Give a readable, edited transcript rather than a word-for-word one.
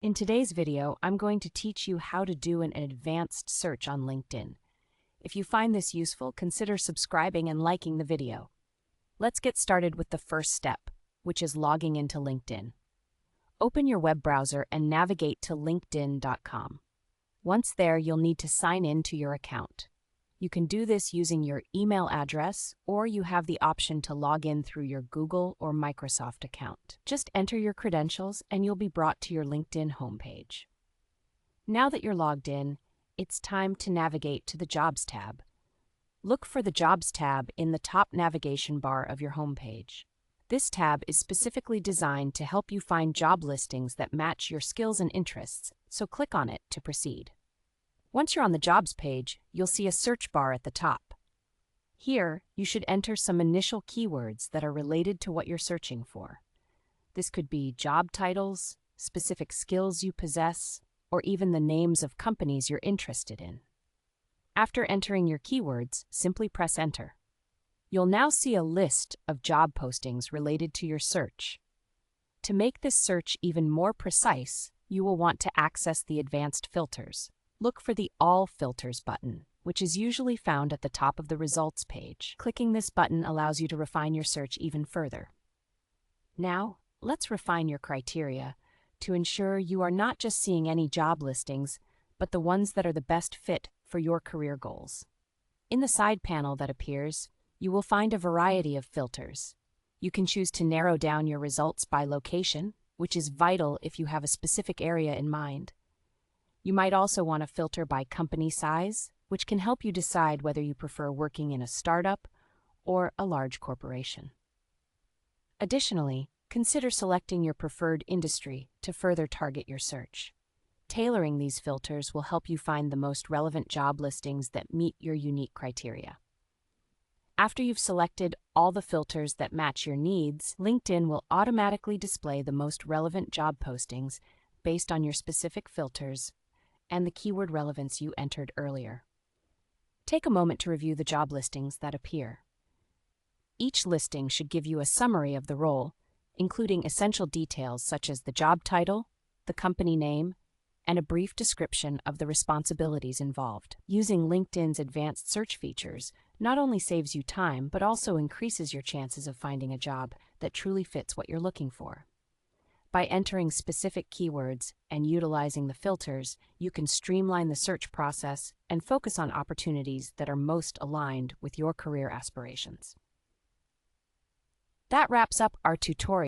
In today's video, I'm going to teach you how to do an advanced search on LinkedIn. If you find this useful, consider subscribing and liking the video. Let's get started with the first step, which is logging into LinkedIn. Open your web browser and navigate to linkedin.com. Once there, you'll need to sign in to your account. You can do this using your email address, or you have the option to log in through your Google or Microsoft account. Just enter your credentials and you'll be brought to your LinkedIn homepage. Now that you're logged in, it's time to navigate to the Jobs tab. Look for the Jobs tab in the top navigation bar of your homepage. This tab is specifically designed to help you find job listings that match your skills and interests, so click on it to proceed. Once you're on the Jobs page, you'll see a search bar at the top. Here, you should enter some initial keywords that are related to what you're searching for. This could be job titles, specific skills you possess, or even the names of companies you're interested in. After entering your keywords, simply press Enter. You'll now see a list of job postings related to your search. To make this search even more precise, you will want to access the advanced filters. Look for the All Filters button, which is usually found at the top of the results page. Clicking this button allows you to refine your search even further. Now, let's refine your criteria to ensure you are not just seeing any job listings, but the ones that are the best fit for your career goals. In the side panel that appears, you will find a variety of filters. You can choose to narrow down your results by location, which is vital if you have a specific area in mind. You might also want to filter by company size, which can help you decide whether you prefer working in a startup or a large corporation. Additionally, consider selecting your preferred industry to further target your search. Tailoring these filters will help you find the most relevant job listings that meet your unique criteria. After you've selected all the filters that match your needs, LinkedIn will automatically display the most relevant job postings based on your specific filters and the keyword relevance you entered earlier. Take a moment to review the job listings that appear. Each listing should give you a summary of the role, including essential details such as the job title, the company name, and a brief description of the responsibilities involved. Using LinkedIn's advanced search features not only saves you time, but also increases your chances of finding a job that truly fits what you're looking for. By entering specific keywords and utilizing the filters, you can streamline the search process and focus on opportunities that are most aligned with your career aspirations. That wraps up our tutorial.